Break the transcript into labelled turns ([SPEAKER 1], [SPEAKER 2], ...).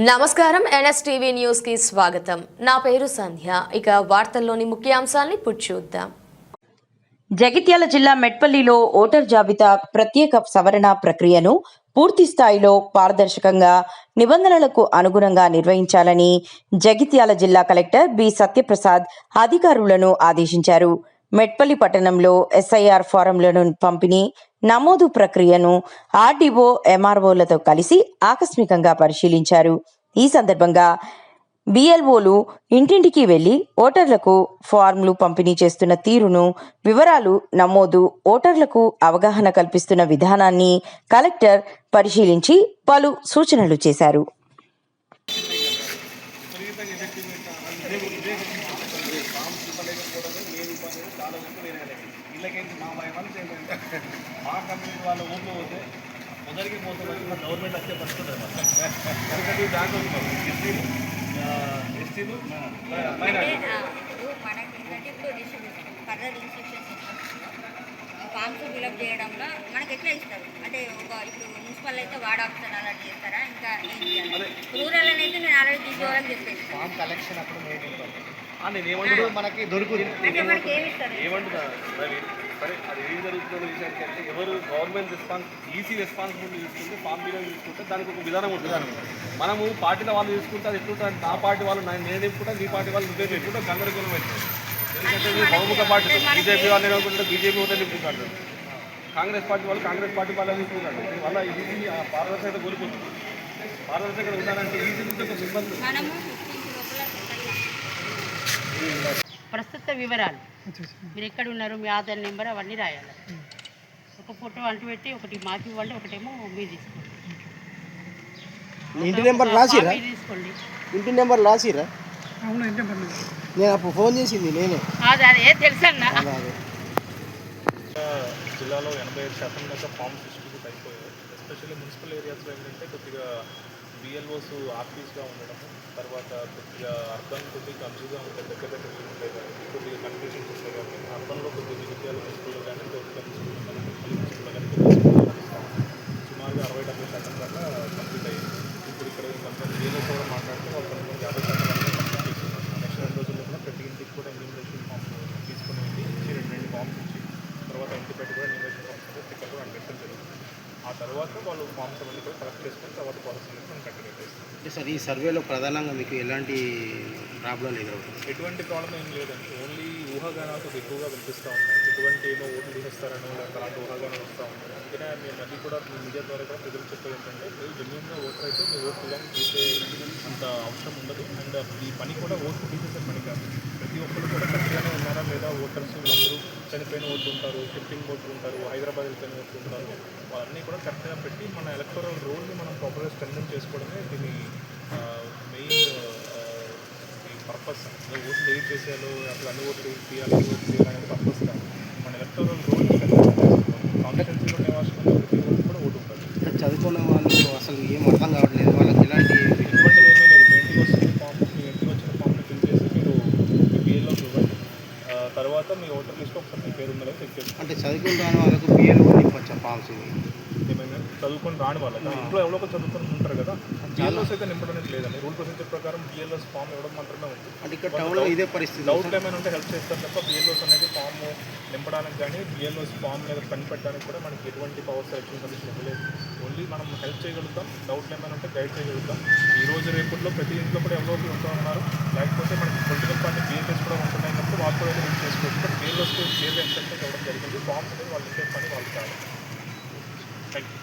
[SPEAKER 1] నమస్కారం NSTV news కి స్వాగతం. నా పేరు సంధ్య. ఇక వార్తల్లోని ముఖ్యాంశాలను ఇప్పుడు చూద్దాం.
[SPEAKER 2] జగిత్యాల జిల్లా మెట్పల్లిలో ఓటర్ జాబితా ప్రత్యేక సవరణ ప్రక్రియను పూర్తి స్థాయిలో పారదర్శకంగా నిబంధనలకు అనుగుణంగా నిర్వహించాలని జగిత్యాల జిల్లా కలెక్టర్ బి సత్యప్రసాద్ అధికారులను ఆదేశించారు. మెట్పల్లి పట్టణంలో ఎస్ఐఆర్ ఫారంలను పంపిణీ, నమోదు ప్రక్రియను ఆర్డీఓ, ఎంఆర్ఓలతో కలిసి ఆకస్మికంగా పరిశీలించారు. ఈ సందర్భంగా బిఎల్ఓలు ఇంటింటికి వెళ్లి ఓటర్లకు ఫార్ములు పంపిణీ చేస్తున్న తీరును, వివరాలు నమోదు, ఓటర్లకు అవగాహన కల్పిస్తున్న విధానాన్ని కలెక్టర్ పరిశీలించి పలు సూచనలు చేశారు.
[SPEAKER 3] మా కమ్యూనిటీ వాళ్ళ ఊళ్ళో పోతే మొదటికి పోతే గవర్నమెంట్ వచ్చే పడుతుంది ఎందుకంటే దాంట్లో ఎస్టీలు
[SPEAKER 4] ఫామ్స్ ఫిల్అప్ చేయడంలో మనకి ఎట్లా ఇస్తారు అంటే ఇప్పుడు మున్సిపల్ అయితే వార్డ్ ఆఫీసర్ అలాంటి చేస్తారా, ఇంకా రూరల్ అయితే నేను ఆల్రెడీ తీసుకోవాలని చెప్పేసి
[SPEAKER 3] ఫామ్ కలెక్షన్ అప్పుడు నేను ఏమంటారు మనకి దొరుకుతుంది ఏమంటున్నా సరే అది ఏం జరుగుతుందో విషయానికి అంటే ఎవరు గవర్నమెంట్ రెస్పాన్సిబిలిటీ తీసుకుంటే ఫామ్ బిల్ తీసుకుంటే దానికి ఒక విధానం ఉంటుంది. మనము పార్టీల వాళ్ళు తీసుకుంటే అది ఎట్లుంటుంది, నా పార్టీ వాళ్ళు నేను చెప్పుకుంటా, నీ పార్టీ వాళ్ళు నువ్వే చెప్పుకుంటా, గందరగోళం అవుతుంది. ఎందుకంటే బహుముఖ పార్టీ బీజేపీ వాళ్ళు ఏమనుకుంటారు, బీజేపీ వాళ్ళే నింపుకుంటారు, కాంగ్రెస్ పార్టీ వాళ్ళే నింపుకుంటారు. దీనివల్ల ఈజీ పారదర్శకత కోల్పోతుంది. పారదర్శకత ఉండాలంటే ఈజీ నుంచి ఒక సిబ్బంది
[SPEAKER 5] ప్రస్తుత వివరాలు, మీరు ఎక్కడ ఉన్నారు, మీ ఆధార్ నెంబర్ అవన్నీ రాయాలి. ఒక ఫోటో అంటూ పెట్టి ఒకటి మాకు ఇవ్వండి, ఒకటేమో మీరు తీసుకోండి.
[SPEAKER 6] ఇంటి నెంబర్ రాసిరా?
[SPEAKER 5] తీసుకోండి.
[SPEAKER 6] ఇంటి నెంబర్ రాసిరా? నేను అప్పుడు ఫోన్ చేసింది నేనే.
[SPEAKER 5] అదే తెలుసన్నా.
[SPEAKER 3] జిల్లాలో 85% దాకా ఫామ్స్ డిస్ట్రిబ్యూట్ అయిపోయాయి. ఎస్పెషల్లీ మున్సిపల్ ఏరియాస్లో ఏంటంటే కొద్దిగా బిఎల్ఓస్ ఆర్టీస్గా ఉండడం, తర్వాత కొద్దిగా అర్బన్ కొద్దిగా కన్ఫ్యూజ్గా ఉంటాయి, దగ్గర ఉంటాయి కాబట్టి కొద్దిగా కన్ఫ్యూజన్స్ ఉంటాయి కాబట్టి అర్బన్లో కొద్దిగా విద్యాలు మున్సిపల్లో కానీ గవర్నమెంట్ మున్సిపల్లో కానీ మున్సిపల్లో కానీ సుమారుగా 60-70% దాకా కంప్లీట్ అయ్యింది. ఇప్పుడు ఇక్కడ కొంతమంది బిఎల్ఓస్ కూడా మాట్లాడితే వాళ్ళు కొంతమంది 50% కంప్లీట్ చేస్తున్నారు. నెక్స్ట్ 2 రోజుల్లో కూడా ప్రతి ఇంటికి కూడా ఎన్యూమరేషన్ ఫామ్ తీసుకుని వెళ్ళి రెండు ఫామ్స్ ఇచ్చి తర్వాత ఇంటి పెట్టి కూడా ఎన్యూమరేషన్ ఫామ్స్ అయితే స్టిక్కర్ కూడా అందించడం జరుగుతుంది. ఆ తర్వాత వాళ్ళు ఫామ్స్ అవన్నీ కూడా కలెక్ట్ చేసుకుని తర్వాత పాలసీ అనేది మనం కంటిన్యూ చేస్తాం.
[SPEAKER 6] అంటే సార్ ఈ సర్వేలో ప్రధానంగా మీకు ఎలాంటి ప్రాబ్లం ఎదురవుతుంది?
[SPEAKER 3] ఎటువంటి ప్రాబ్లం ఏం లేదండి. ఓన్లీ ఊహాగానాలు ఎక్కువగా వినిపిస్తూ ఉంటాయి. ఎటువంటి ఏమో ఓట్లు తీసేస్తారనో లేకపోతే అలాంటి ఊహాగానాలు వస్తూ ఉంటాయి. అందుకనే నేను అది కూడా మీడియా ద్వారా కూడా ప్రజలు చెప్పేది ఏంటంటే మీరు జెన్యూన్గా ఓటర్ అయితే మీ ఓటు ఇలా తీసే అంత అవసరం ఉండదు. అండ్ ఈ పని కూడా ఓట్లు తీసేసే పని కాదు. ప్రతి ఒక్కరు కూడా కరెక్ట్గానే ఉన్నారా లేదా, ఓటర్స్ అందరూ చనిపోయిన ఓట్లు ఉంటారు, షిఫ్టింగ్ ఓట్లు ఉంటారు, హైదరాబాద్ వెళ్ళిపోయిన ఓట్లు ఉంటారు, వాళ్ళన్నీ కూడా కరెక్ట్గా పెట్టి మన ఎలక్టోరల్ రోల్ని మనం ప్రాపర్గా స్ట్రెంథెన్ చేసుకోవడమే దీని మెయిన్ పర్పస్. ఓట్లు డిలీట్ చేసేయాలో అసలు అన్ని ఓట్లు తీయాలి అనేది పర్పస్ కాదు. మన ఎలక్టోరల్ రోల్ని కాన్స్టిట్యూన్సీలో నివాసం ప్రతి ఓట్లు కూడా ఓటు ఉంటుంది.
[SPEAKER 6] చదువుకున్న వాళ్ళు అసలు ఏం అర్థం కావట్లేదు, వాళ్ళకి ఎలాంటి
[SPEAKER 3] ఇటువంటిది ఏమీ లేదు. మీ ఇంటికి వస్తున్న ఫామ్, మీ ఇంటికి వచ్చిన ఫామ్ని ఫిల్ చేసి మీరు మీ బిఎల్లోకి ఇవ్వండి. తర్వాత మీ ఓటర్ లిస్ట్లో ఒకసారి మీ పేరు ఉందో చెక్ చేసుకోండి.
[SPEAKER 6] అంటే చదువుకుని రాని వాళ్ళకు బిఎల్ఓ నింపచ్చా ఫామ్స్?
[SPEAKER 3] ఏమైనా చదువుకొని రాని వాళ్ళకి ఇంట్లో ఎవరో ఒక చదువుకొని ఉంటారు కదా, బిఎల్ఓస్ అయితే నింపడం లేదండి. రూల్ ప్రొసీజర్ ప్రకారం బిఎల్ఓస్ ఫామ్ ఇవ్వడం మాత్రమే ఉంది.
[SPEAKER 6] అంటే ఇక్కడ టౌన్లో ఇదే పరిస్థితి.
[SPEAKER 3] డౌట్లు ఏమైనా ఉంటే హెల్ప్ చేస్తారు తప్ప బిఎల్ఓస్ అనేది ఫామ్ నింపడానికి కానీ బిఎల్ఓస్ ఫామ్ మీద పని పెట్టడానికి కూడా మనకి ఎటువంటి పవర్ సెలక్షన్ కమిషన్ ఇవ్వలేదు. ఓన్లీ మనం హెల్ప్ చేయగలుగుతాం, డౌట్లు ఏమైనా ఉంటే గైడ్ చేయగలుగుతాం. ఈ రోజు రేపుల్లో ప్రతి ఇంట్లో కూడా ఎవరో ఉంటూ ఉన్నారు. లేకపోతే మనకి పొలిటికల్ పార్టీ బిఎల్ఎస్ కూడా ఉంటున్నాయినప్పుడు వాళ్ళు కూడా హెల్ప్ చేసుకోవచ్చు. బట్ బిఎల్ఓస్కి క్లియర్గా ఇన్స్ట్రక్షన్స్ ఇవ్వడం జరిగింది. ఫామ్స్ అనేది వాళ్ళు ఇచ్చే పని వాళ్ళు కాదు. Thank you.